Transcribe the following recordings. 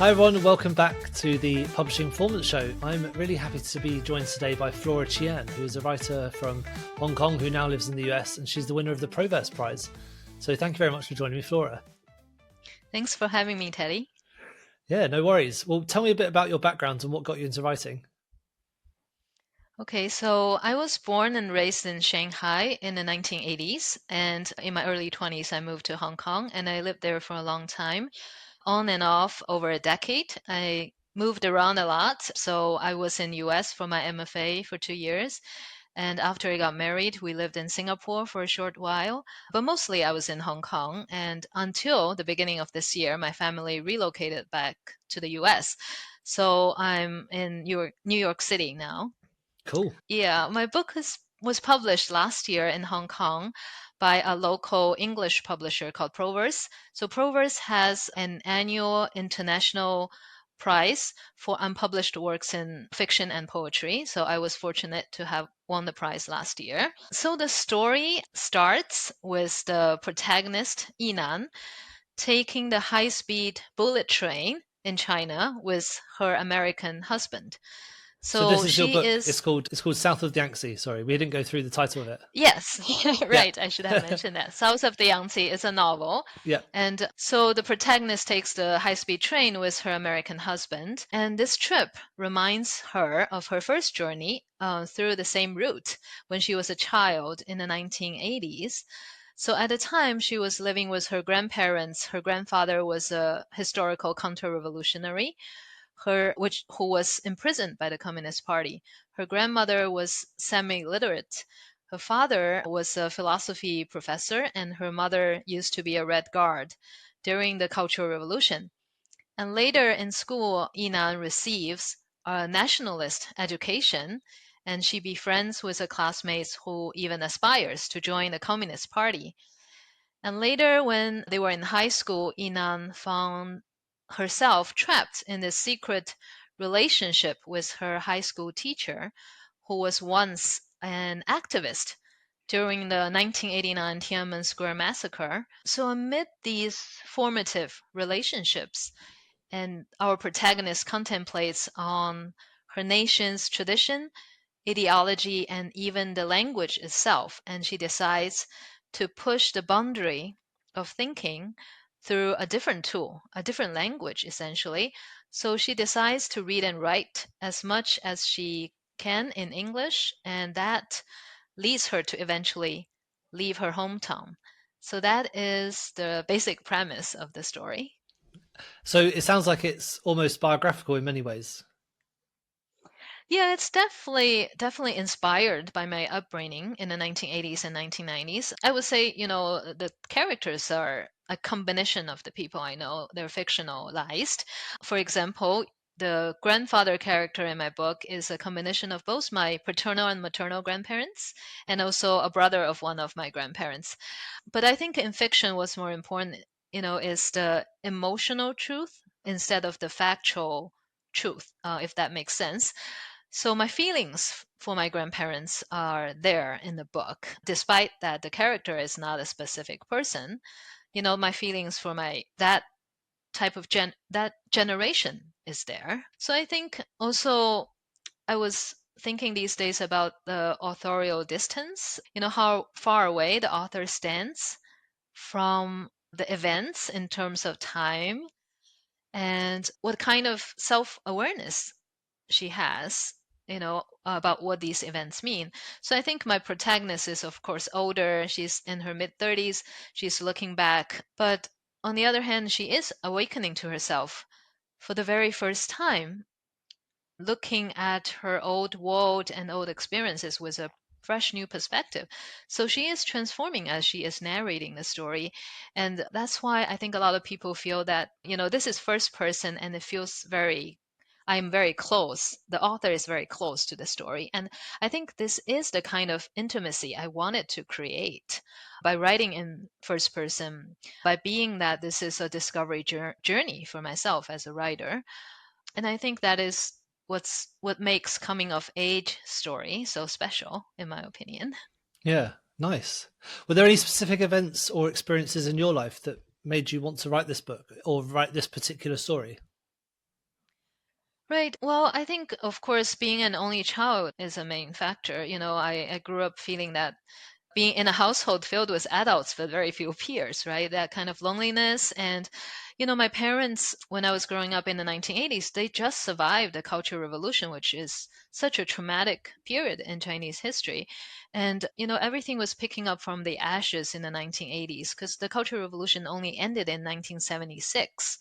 Hi everyone, and welcome back to the Publishing Performance Show. I'm really happy to be joined today by Flora Qian, who is a writer from Hong Kong who now lives in the US, and she's the winner of the Provost Prize. So thank you very much for joining me, Flora. Thanks for having me, Teddy. Yeah, no worries. Well, tell me a bit about your background and what got you into writing. Okay, so I was born and raised in Shanghai in the 1980s, and in my early 20s, I moved to Hong Kong, and I lived there for a long time, on and off over a decade. I moved around a lot, so I was in US for my MFA for 2 years, and after I got married, we lived in Singapore for a short while, but mostly I was in Hong Kong, and until the beginning of this year, my family relocated back to the US. So I'm in New York City now. Cool. Yeah, my book was published last year in Hong Kong by a local English publisher called Provost. So Provost has an annual international prize for unpublished works in fiction and poetry. So I was fortunate to have won the prize last year. So the story starts with the protagonist, Yinan, taking the high-speed bullet train in China with her American husband. So this So is your she book. It's is called South of the Yangtze. Sorry, we didn't go through the title of it. Yes, Yeah. right. I should have mentioned that. South of the Yangtze is a novel. Yeah. And so the protagonist takes the high-speed train with her American husband. And this trip reminds her of her first journey through the same route when she was a child in the 1980s. So at the time, she was living with her grandparents. Her grandfather was a historical counter-revolutionary who was imprisoned by the Communist Party. Her grandmother was semi-literate. Her father was a philosophy professor, and her mother used to be a Red Guard during the Cultural Revolution. And later in school, Yinan receives a nationalist education, and she befriends with a classmate who even aspires to join the Communist Party. And later, when they were in high school, Yinan found herself trapped in this secret relationship with her high school teacher, who was once an activist during the 1989 Tiananmen Square massacre. So, amid these formative relationships, and our protagonist contemplates on her nation's tradition, ideology, and even the language itself. And she decides to push the boundary of thinking through a different tool, a different language, essentially. So she decides to read and write as much as she can in English, and that leads her to eventually leave her hometown. So that is the basic premise of the story. So it sounds like it's almost biographical in many ways. Yeah, it's definitely inspired by my upbringing in the 1980s and 1990s. I would say, the characters are a combination of the people I know. They're fictionalized. For example, the grandfather character in my book is a combination of both my paternal and maternal grandparents and also a brother of one of my grandparents. But I think in fiction, what's more important, is the emotional truth instead of the factual truth, if that makes sense. So my feelings for my grandparents are there in the book, despite that the character is not a specific person. My feelings for my that type of that generation is there. So I think also I was thinking these days about the authorial distance, how far away the author stands from the events in terms of time and what kind of self-awareness she has, about what these events mean. So I think my protagonist is, of course, older. She's in her mid 30s. She's looking back. But on the other hand, she is awakening to herself for the very first time, looking at her old world and old experiences with a fresh new perspective. So she is transforming as she is narrating the story. And that's why I think a lot of people feel that, this is first person and it feels I'm very close. The author is very close to the story. And I think this is the kind of intimacy I wanted to create by writing in first person, by being that this is a discovery journey for myself as a writer. And I think that is what makes coming of age story so special, in my opinion. Yeah, nice. Were there any specific events or experiences in your life that made you want to write this book or write this particular story? Right. Well, I think, of course, being an only child is a main factor. I grew up feeling that being in a household filled with adults but very few peers, right? That kind of loneliness. And, my parents, when I was growing up in the 1980s, they just survived the Cultural Revolution, which is such a traumatic period in Chinese history. And, everything was picking up from the ashes in the 1980s because the Cultural Revolution only ended in 1976.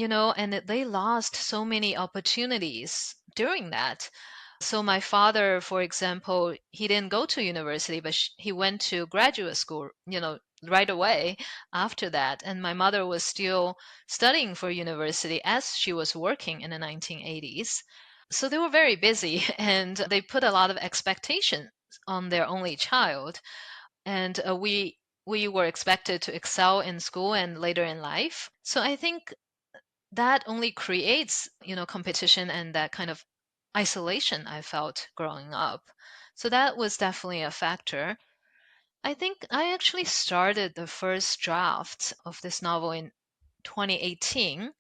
And they lost so many opportunities during that. So my father, for example, he didn't go to university, but he went to graduate school, right away after that. And my mother was still studying for university as she was working in the 1980s. So they were very busy and they put a lot of expectations on their only child. And we were expected to excel in school and later in life. So I think that only creates, competition and that kind of isolation I felt growing up. So that was definitely a factor. I think I actually started the first draft of this novel in 2018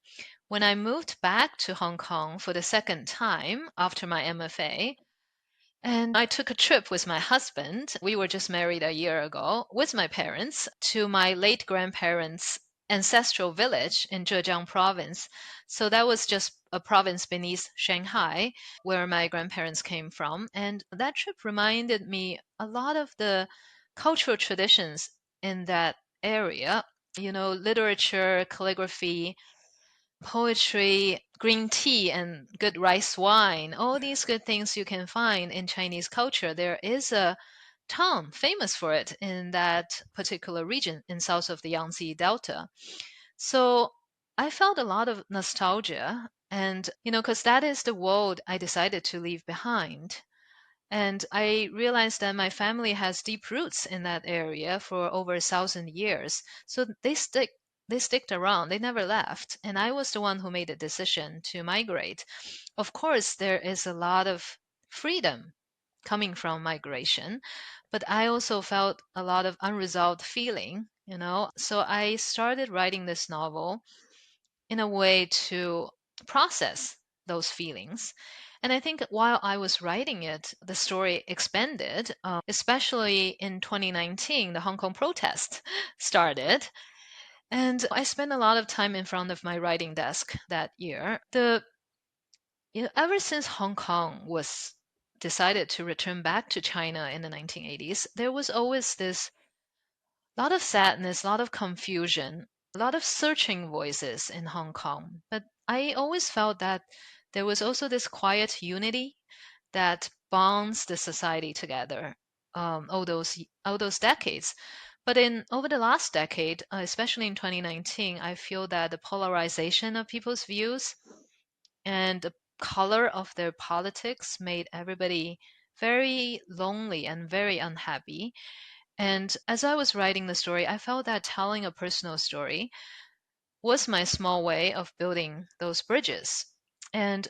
when I moved back to Hong Kong for the second time after my MFA. And I took a trip with my husband. We were just married a year ago with my parents to my late grandparents' ancestral village in Zhejiang province. So that was just a province beneath Shanghai where my grandparents came from. And that trip reminded me a lot of the cultural traditions in that area, literature, calligraphy, poetry, green tea, and good rice wine, all these good things you can find in Chinese culture. There is a town famous for it in that particular region in south of the Yangtze Delta. So I felt a lot of nostalgia and, because that is the world I decided to leave behind. And I realized that my family has deep roots in that area for over 1,000 years. So they sticked around. They never left. And I was the one who made the decision to migrate. Of course, there is a lot of freedom coming from migration, but I also felt a lot of unresolved feeling. So I started writing this novel in a way to process those feelings. And I think while I was writing it, the story expanded, especially in 2019, the Hong Kong protest started. And I spent a lot of time in front of my writing desk that year. Ever since Hong Kong was decided to return back to China in the 1980s, there was always this lot of sadness, a lot of confusion, a lot of searching voices in Hong Kong. But I always felt that there was also this quiet unity that bonds the society together all those decades. But in over the last decade, especially in 2019, I feel that the polarization of people's views and the color of their politics made everybody very lonely and very unhappy. And as I was writing the story, I felt that telling a personal story was my small way of building those bridges. And,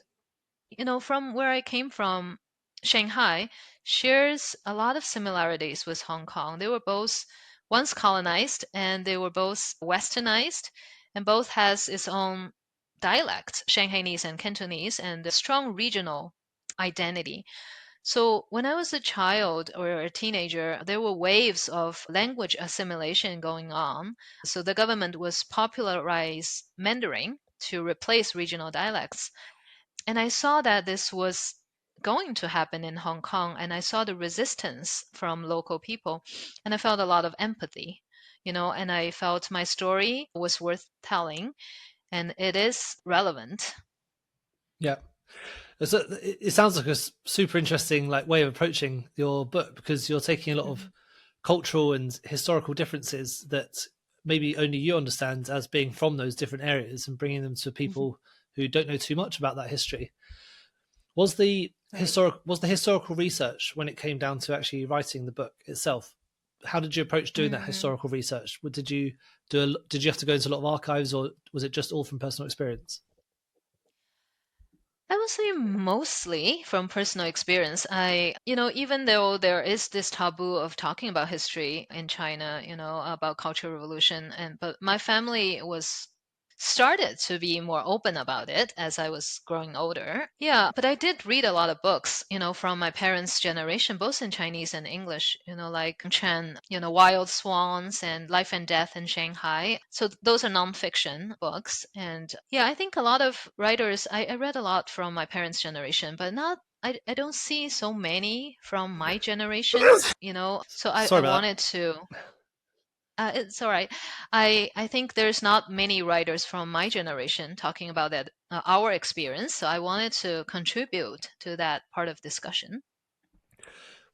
from where I came from, Shanghai shares a lot of similarities with Hong Kong. They were both once colonized and they were both westernized, and both has its own dialect, Shanghainese and Cantonese, and a strong regional identity. So when I was a child or a teenager, there were waves of language assimilation going on. So the government was popularized Mandarin to replace regional dialects. And I saw that this was going to happen in Hong Kong, and I saw the resistance from local people, and I felt a lot of empathy, and I felt my story was worth telling and it is relevant. Yeah. So it sounds like a super interesting way of approaching your book, because you're taking a lot of Mhm. cultural and historical differences that maybe only you understand as being from those different areas and bringing them to Mhm. people who don't know too much about that history. Was the Right. historical research when it came down to actually writing the book itself? How did you approach doing that Mm. historical research? Did you have to go into a lot of archives, or was it just all from personal experience? I would say mostly from personal experience. Even though there is this taboo of talking about history in China, about Cultural Revolution, but my family was started to be more open about it as I was growing older. Yeah, but I did read a lot of books, from my parents' generation, both in Chinese and English, like Chen, Wild Swans and Life and Death in Shanghai. So those are nonfiction books. And yeah, I think a lot of writers, I read a lot from my parents' generation, but not I don't see so many from my generation, so I Sorry about wanted to it's all right. I think there's not many writers from my generation talking about that our experience. So I wanted to contribute to that part of discussion.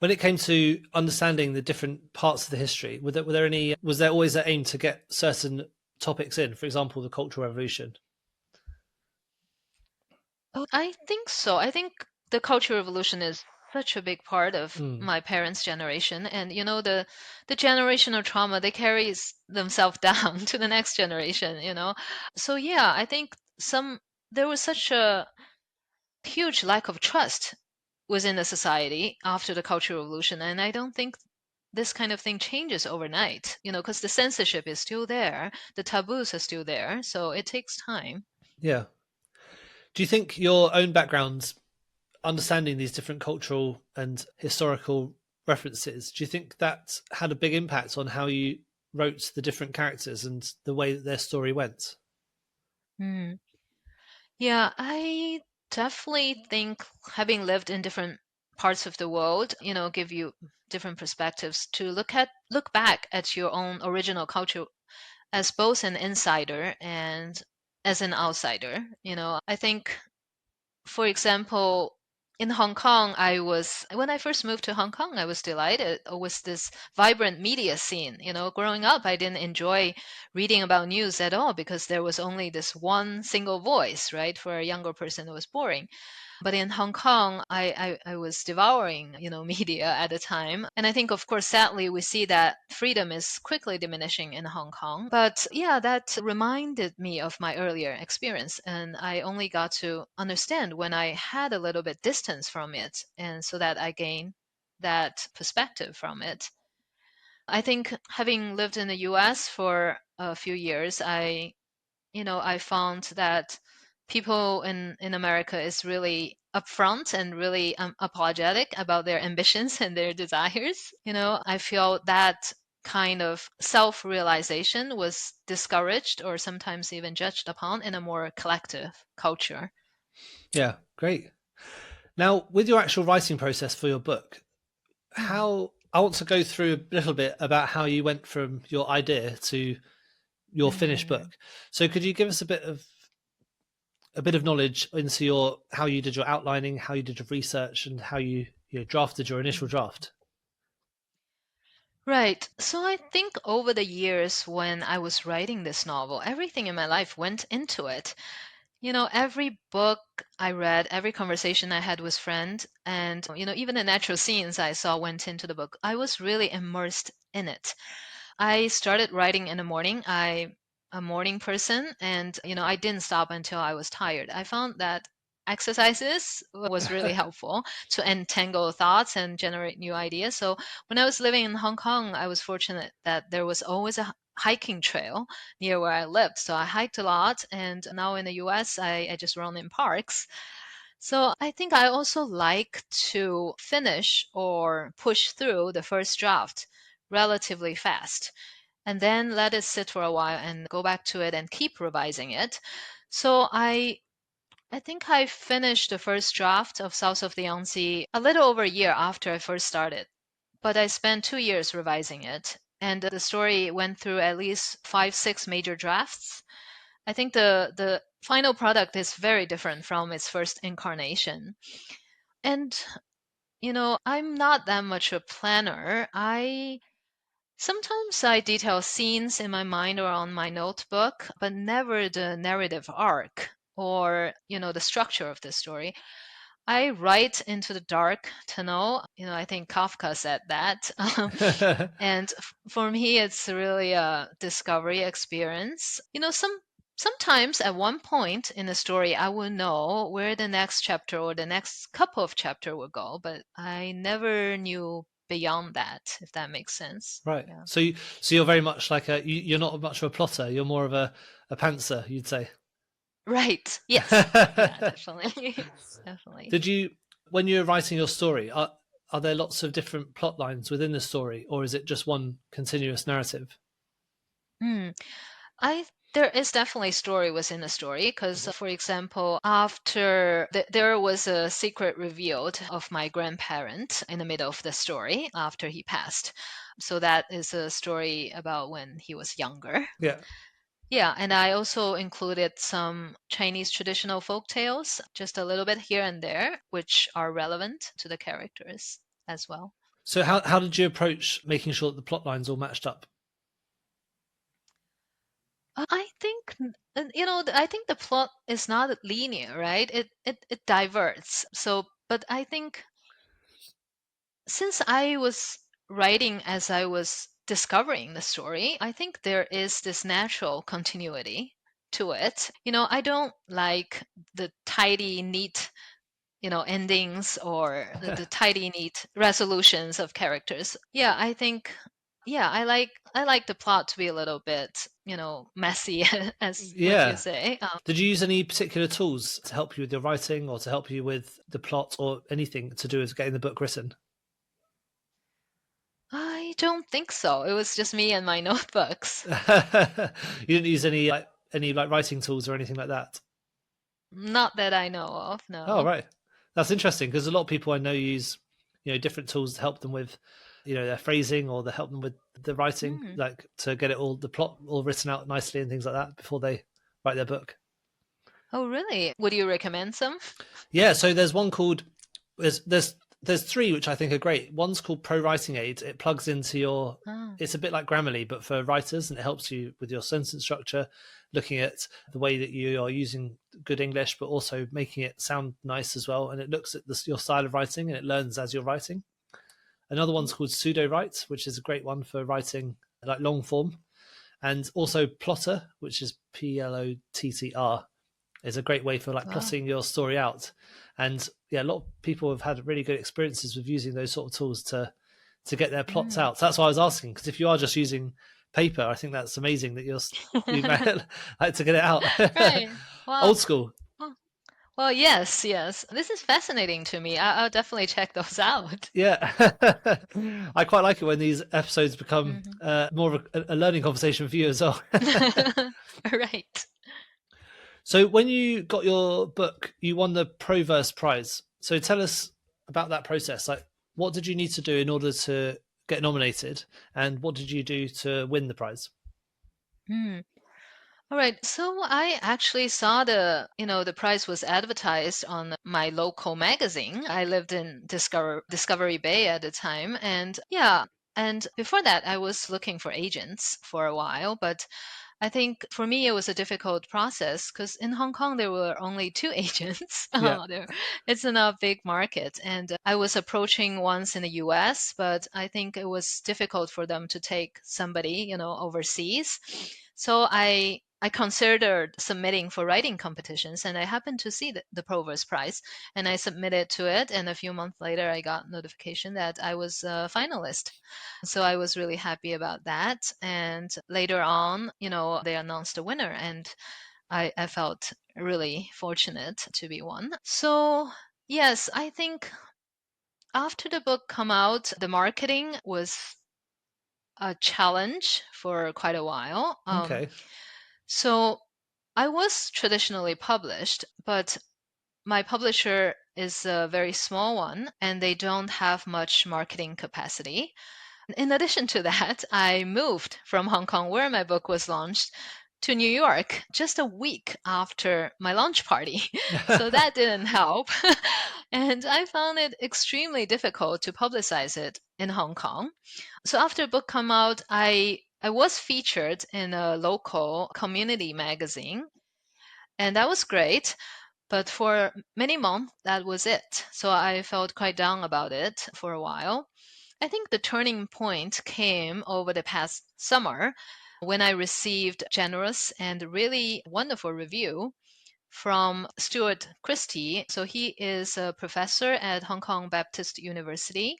when it came to understanding the different parts of the history, was there always an aim to get certain topics in? For example, the Cultural Revolution. Oh, I think so. I think the Cultural Revolution is such a big part of Mm. my parents' generation, and the generational trauma they themselves down to the next generation. So yeah, I think there was such a huge lack of trust within the society after the Cultural Revolution. And I don't think this kind of thing changes overnight, because the censorship is still there, the taboos are still there. So it takes time. Yeah. Do you think your own background, understanding these different cultural and historical references, do you think that had a big impact on how you wrote the different characters and the way that their story went? Mm. Yeah, I definitely think having lived in different parts of the world, give you different perspectives to look back at your own original culture as both an insider and as an outsider. I think, for example, in Hong Kong, when I first moved to Hong Kong, I was delighted with this vibrant media scene. Growing up, I didn't enjoy reading about news at all because there was only this one single voice, right? For a younger person, it was boring. But in Hong Kong, I was devouring, media at the time. And I think, of course, sadly, we see that freedom is quickly diminishing in Hong Kong. But yeah, that reminded me of my earlier experience. And I only got to understand when I had a little bit distance from it. And so that I gained that perspective from it. I think having lived in the US for a few years, I found that people in America is really upfront and really apologetic about their ambitions and their desires. I feel that kind of self-realization was discouraged or sometimes even judged upon in a more collective culture. Yeah, great. Now, with your actual writing process for your book, Hmm. how I want to go through a little bit about how you went from your idea to your finished Mm. book. So could you give us a bit of knowledge into your how you did your outlining, how you did your research, and how you drafted your initial draft? Right. So I think over the years when I was writing this novel, everything in my life went into it. Every book I read, every conversation I had with friends, and, even the natural scenes I saw went into the book. I was really immersed in it. I started writing in the morning. I'm a morning person, and, I didn't stop until I was tired. I found that exercises was really helpful to entangle thoughts and generate new ideas. So when I was living in Hong Kong, I was fortunate that there was always a hiking trail near where I lived. So I hiked a lot. And now in the US, I just run in parks. So I think I also like to finish or push through the first draft relatively fast and then let it sit for a while and go back to it and keep revising it. So I think I finished the first draft of South of the Yangtze a little over a year after I first started, but I spent 2 years revising it. And the story went through at least five, six major drafts. I think the final product is very different from its first incarnation. And, I'm not that much a planner. Sometimes I detail scenes in my mind or on my notebook, but never the narrative arc or, the structure of the story. I write into the dark tunnel. I think Kafka said that. And for me, it's really a discovery experience. Sometimes at one point in the story, I will know where the next chapter or the next couple of chapter will go, but I never knew beyond that, if that makes sense. Right. Yeah. So you're very much like you're not much of a plotter. You're more of a pantser, you'd say. Right. Yes. Yeah, definitely. Definitely. Did you, when you're writing your story, are there lots of different plot lines within the story, or is it just one continuous narrative? Mm. There is definitely story within the story because, for example, after there was a secret revealed of my grandparent in the middle of the story after he passed. So that is a story about when he was younger. Yeah. Yeah, and I also included some Chinese traditional folk tales, just a little bit here and there, which are relevant to the characters as well. So how did you approach making sure that the plot lines all matched up? I think I think the plot is not linear, right? It diverts. So, but I think since I was writing as I was discovering the story, I think there is this natural continuity to it. I don't like the tidy, neat, endings or the tidy, neat resolutions of characters. Yeah, I think, yeah, I like the plot to be a little bit, messy, as what you Yeah. say. Did you use any particular tools to help you with your writing or to help you with the plot or anything to do with getting the book written? I don't think so. It was just me and my notebooks. You didn't use any writing tools or anything like that? Not that I know of, Oh, no. right. That's interesting because a lot of people I know use, different tools to help them with, their phrasing or to help them with the writing, Hmm. like to get the plot all written out nicely and things like that before they write their book. Oh, really? Would you recommend some? Yeah, so there's one called there's three which I think are great. One's called Pro Writing Aid. It plugs into your Ah. it's a bit like Grammarly, but for writers, and it helps you with your sentence structure, looking at the way that you are using good English, but also making it sound nice as well. And it looks at your style of writing and it learns as you're writing. Another one's called Pseudo Write, which is a great one for writing like long form. And also Plotter, which is Plottr, is a great way for like Wow. plotting your story out. And yeah, a lot of people have had really good experiences with using those sort of tools to get their plots Mm. out. So that's why I was asking, because if you are just using paper, I think that's amazing that you like to get it out. Right. Well, Old school. well, well, yes, yes. This is fascinating to me. I'll definitely check those out. Yeah. I quite like it when these episodes become Mhm. more of a learning conversation for you as well. Right. So when you got your book, you won the Provost Prize. So tell us about that process. Like, what did you need to do in order to get nominated, and what did you do to win the prize? Hmm. All right. So I actually saw the prize was advertised on my local magazine. I lived in Discovery Bay at the time. And yeah, and before that, I was looking for agents for a while. But I think for me, it was a difficult process because in Hong Kong, there were only two agents. Yeah. It's not a big market. And I was approaching ones in the US, but I think it was difficult for them to take somebody, overseas. So I considered submitting for writing competitions, and I happened to see the Provost Prize, and I submitted to it. And a few months later, I got notification that I was a finalist. So I was really happy about that. And later on, they announced a winner, and I felt really fortunate to be one. So yes, I think after the book come out, the marketing was a challenge for quite a while. Okay. So I was traditionally published, but my publisher is a very small one and they don't have much marketing capacity. In addition to that, I moved from Hong Kong, where my book was launched, to New York just a week after my launch party. So that didn't help. And I found it extremely difficult to publicize it in Hong Kong. So after the book came out, I was featured in a local community magazine, and that was great. But for many months, that was it. So I felt quite down about it for a while. I think the turning point came over the past summer when I received generous and really wonderful review from Stuart Christie. So he is a professor at Hong Kong Baptist University.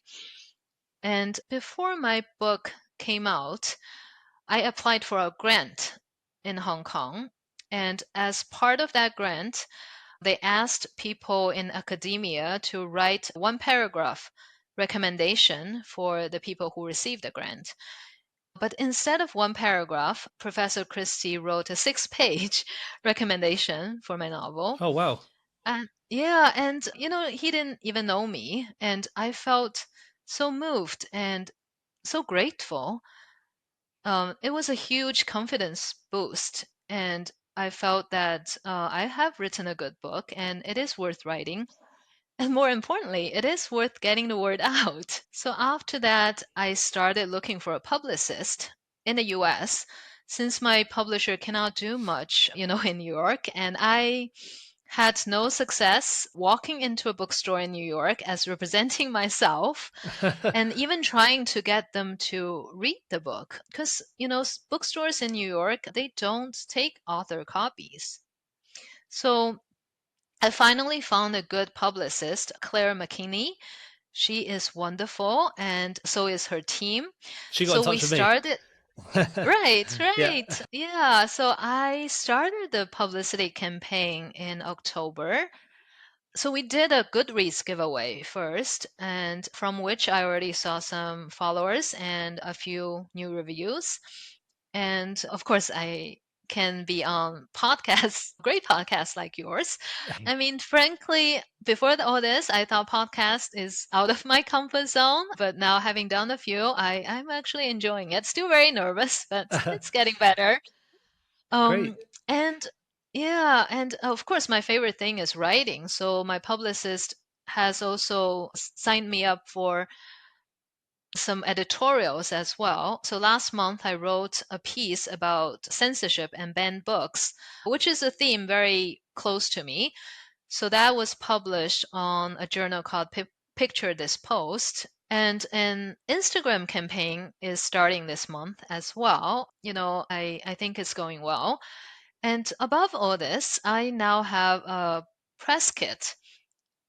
And before my book came out, I applied for a grant in Hong Kong. And as part of that grant, they asked people in academia to write one paragraph recommendation for the people who received the grant. But instead of one paragraph, Professor Christie wrote a 6-page recommendation for my novel. Oh, wow. And yeah, and he didn't even know me. And I felt so moved and so grateful. It was a huge confidence boost. And I felt that I have written a good book and it is worth writing. And more importantly, it is worth getting the word out. So after that, I started looking for a publicist in the US since my publisher cannot do much, in New York. And I had no success walking into a bookstore in New York as representing myself and even trying to get them to read the book. Because, bookstores in New York, they don't take author copies. So I finally found a good publicist, Claire McKinney. She is wonderful, and so is her team. She got in So we touch with me. started, right, Yeah. right. Yeah. So I started the publicity campaign in October. So we did a Goodreads giveaway first, and from which I already saw some followers and a few new reviews. And of course, I can be on podcasts, great podcasts like yours. I mean, frankly, before all this, I thought podcast is out of my comfort zone. But now, having done a few, I'm actually enjoying it. Still very nervous, but it's getting better. Great. Um, and yeah, and of course, my favorite thing is writing. So my publicist has also signed me up for some editorials as well. So last month, I wrote a piece about censorship and banned books, which is a theme very close to me. So that was published on a journal called Picture This Post. And an Instagram campaign is starting this month as well. I think it's going well. And above all this, I now have a press kit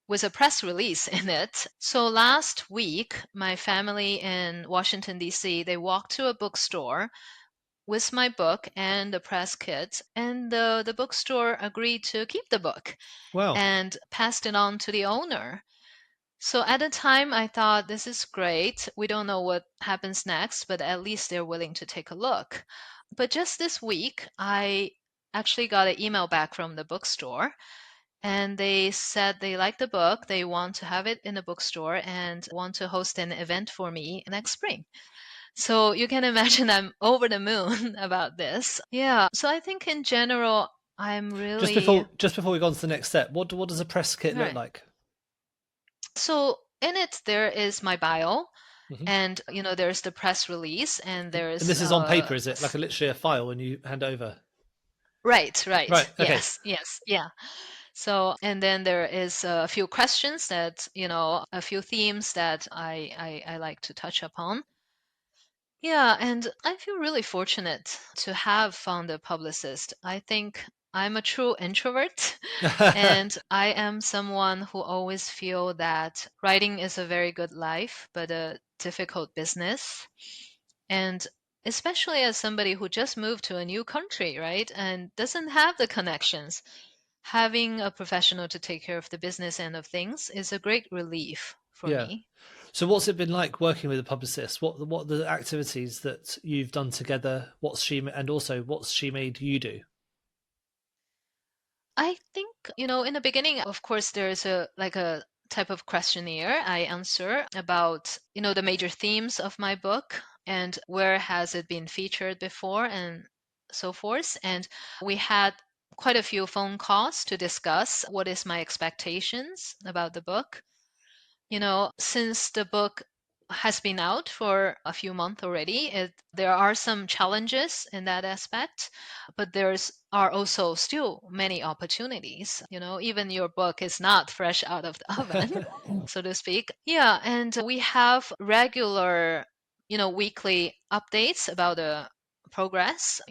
with a press release in it. So last week, my family in Washington, D.C., they walked to a bookstore with my book and the press kit, and the bookstore agreed to keep the book Wow. and passed it on to the owner. So at the time, I thought, this is great. We don't know what happens next, but at least they're willing to take a look. But just this week, I actually got an email back from the bookstore, and they said they like the book. They want to have it in the bookstore and want to host an event for me next spring. So you can imagine I'm over the moon about this. Yeah. So I think in general, I'm Just really before just before we go on to the next step, what does a press kit look right. like? So in it, there is my bio, Hmm. and there's the press release, and And there's this is on paper, is it? Like literally a file and you hand over? right, Right. right, Okay. yes, yes, yeah. So, and then there is a few questions that, a few themes that I like to touch upon. Yeah, and I feel really fortunate to have found a publicist. I think I'm a true introvert, and I am someone who always feel that writing is a very good life, but a difficult business. And especially as somebody who just moved to a new country, right, and doesn't have the connections, having a professional to take care of the business end of things is a great relief for Yeah. me. So what's it been like working with a publicist? What are the activities that you've done together? And also what's she made you do? I think, in the beginning, of course, there's a type of questionnaire I answer about, the major themes of my book and where has it been featured before and so forth. And we had quite a few phone calls to discuss what is my expectations about the book. Since the book has been out for a few months already, there are some challenges in that aspect, but there's are also still many opportunities. Even your book is not fresh out of the oven, so to speak. Yeah, and we have regular, weekly updates about the progress.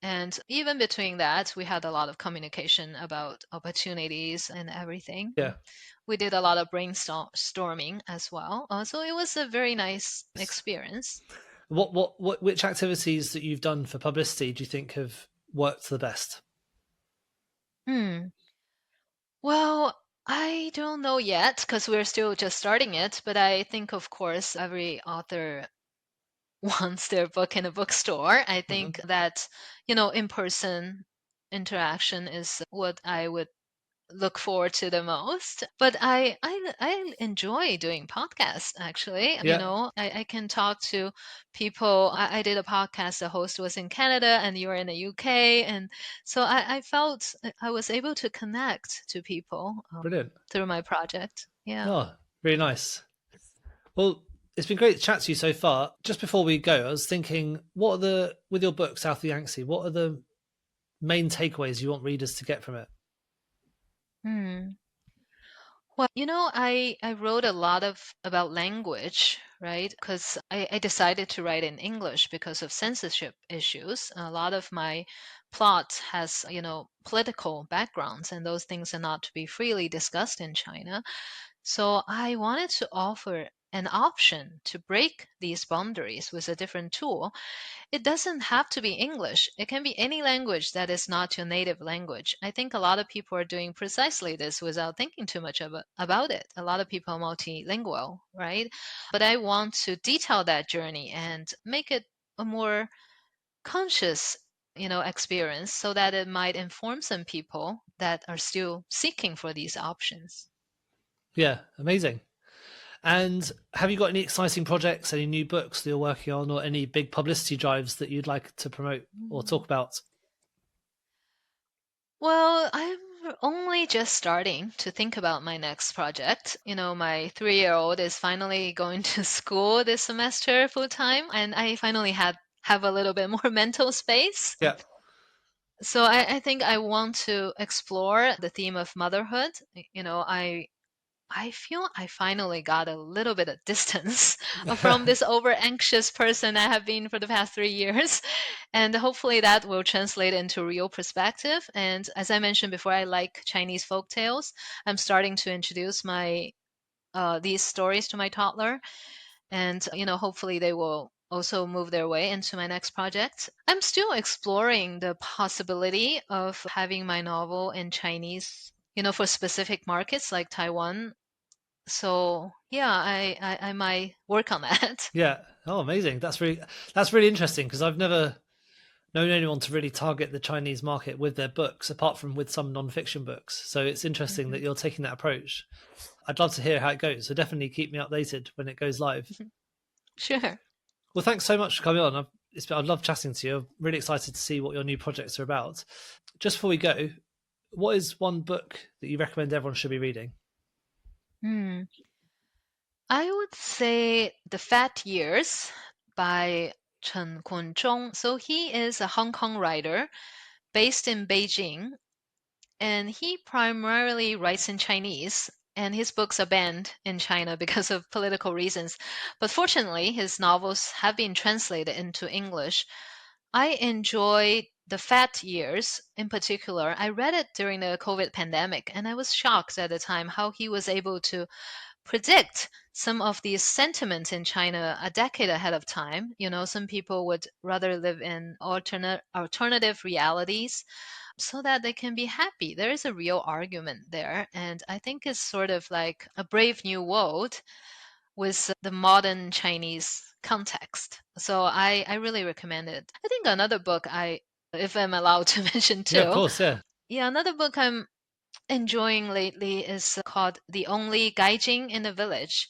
And even between that, we had a lot of communication about opportunities and everything. Yeah. We did a lot of brainstorming as well. So it was a very nice experience. Which activities that you've done for publicity do you think have worked the best? Hmm. Well, I don't know yet because we're still just starting it, but I think, of course, every author wants their book in a bookstore. I Hmm. think that, in person interaction is what I would look forward to the most. But I enjoy doing podcasts actually. Yeah, I can talk to people. I did a podcast, the host was in Canada and you were in the UK. And so I felt I was able to connect to people brilliant. through my project. Yeah. Oh, really nice. Well, it's been great to chat to you so far. Just before we go, I was thinking, with your book, South of Yangtze, what are the main takeaways you want readers to get from it? Hmm. Well, I wrote a lot of about language, right? Because I decided to write in English because of censorship issues. A lot of my plot has, political backgrounds, and those things are not to be freely discussed in China. So I wanted to offer an option to break these boundaries with a different tool. It doesn't have to be English. It can be any language that is not your native language. I think a lot of people are doing precisely this without thinking too much about it. A lot of people are multilingual, right? But I want to detail that journey and make it a more conscious, experience so that it might inform some people that are still seeking for these options. Yeah, amazing. And have you got any exciting projects, any new books that you're working on, or any big publicity drives that you'd like to promote or talk about? Well, I'm only just starting to think about my next project. My 3-year-old is finally going to school this semester full time, and I finally have a little bit more mental space. Yeah. So I think I want to explore the theme of motherhood. I feel I finally got a little bit of distance from this over anxious person I have been for the past 3 years. And hopefully that will translate into real perspective. And as I mentioned before, I like Chinese folk tales. I'm starting to introduce my these stories to my toddler. And, hopefully they will also move their way into my next project. I'm still exploring the possibility of having my novel in Chinese, for specific markets like Taiwan. So yeah, I might work on that. Yeah. Oh, amazing. That's really interesting because I've never known anyone to really target the Chinese market with their books, apart from with some non-fiction books. So it's interesting that Mhm. you're taking that approach. I'd love to hear how it goes. So definitely keep me updated when it goes live. Sure. Well, thanks so much for coming on. I've loved chatting to you. I'm really excited to see what your new projects are about. Just before we go, what is one book that you recommend everyone should be reading? Hmm. I would say The Fat Years by Chen Kunzhong. So he is a Hong Kong writer based in Beijing, and he primarily writes in Chinese. And his books are banned in China because of political reasons. But fortunately, his novels have been translated into English. I enjoyed The Fat Years in particular. I read it during the COVID pandemic, and I was shocked at the time how he was able to predict some of these sentiments in China a decade ahead of time. Some people would rather live in alternative realities so that they can be happy. There is a real argument there, and I think it's sort of like a brave new world with the modern Chinese context. So I really recommend it. I think another book if I'm allowed to mention Yeah, of too, course. Yeah. yeah, another book I'm enjoying lately is called The Only Gaijin in the Village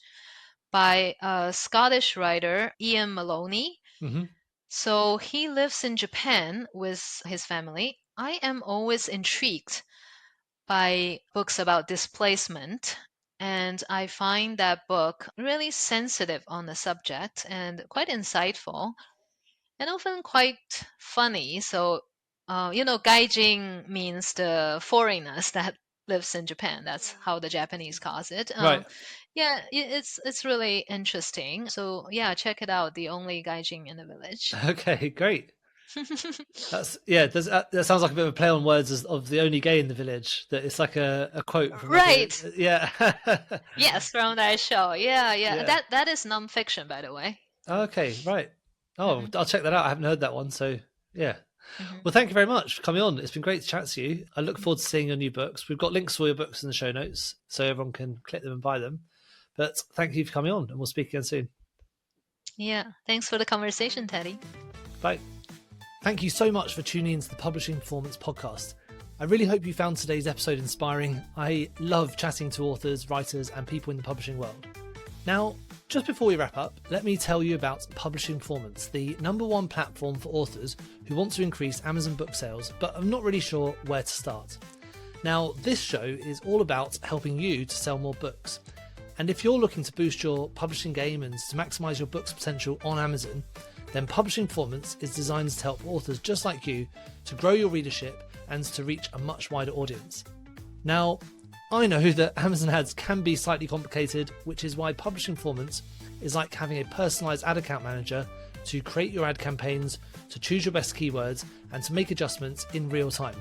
by a Scottish writer, Ian Maloney. Hmm. So he lives in Japan with his family. I am always intrigued by books about displacement. And I find that book really sensitive on the subject and quite insightful and often quite funny. So, gaijin means the foreigners that lives in Japan. That's how the Japanese calls it. Right. Yeah, it's really interesting. So yeah, check it out. The Only Gaijin in the Village. Okay, great. That sounds like a bit of a play on words of the only gay in the village. That it's like a quote from Right. yeah. Yes, from that show. Yeah. Yeah. That is nonfiction, by the way. Okay, right. Oh, I'll check that out. I haven't heard that one, so yeah. Mm-hmm. Well, thank you very much for coming on. It's been great to chat to you. I look forward to seeing your new books. We've got links for your books in the show notes, so everyone can click them and buy them. But thank you for coming on, and we'll speak again soon. Yeah. Thanks for the conversation, Teddy. Bye. Thank you so much for tuning into the Publishing Performance podcast. I really hope you found today's episode inspiring. I love chatting to authors, writers, and people in the publishing world. Now, just before we wrap up, let me tell you about Publishing Performance, the #1 platform for authors who want to increase Amazon book sales, but are not really sure where to start. Now, this show is all about helping you to sell more books. And if you're looking to boost your publishing game and to maximise your book's potential on Amazon, then Publishing Performance is designed to help authors just like you to grow your readership and to reach a much wider audience. Now, I know that Amazon ads can be slightly complicated, which is why Publishing Performance is like having a personalised ad account manager to create your ad campaigns, to choose your best keywords, and to make adjustments in real time.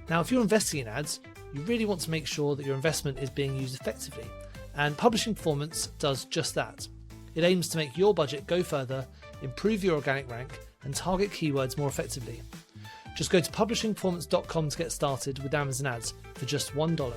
Now, if you're investing in ads, you really want to make sure that your investment is being used effectively, and Publishing Performance does just that. It aims to make your budget go further, improve your organic rank, and target keywords more effectively. Just go to publishingperformance.com to get started with Amazon ads for just $1.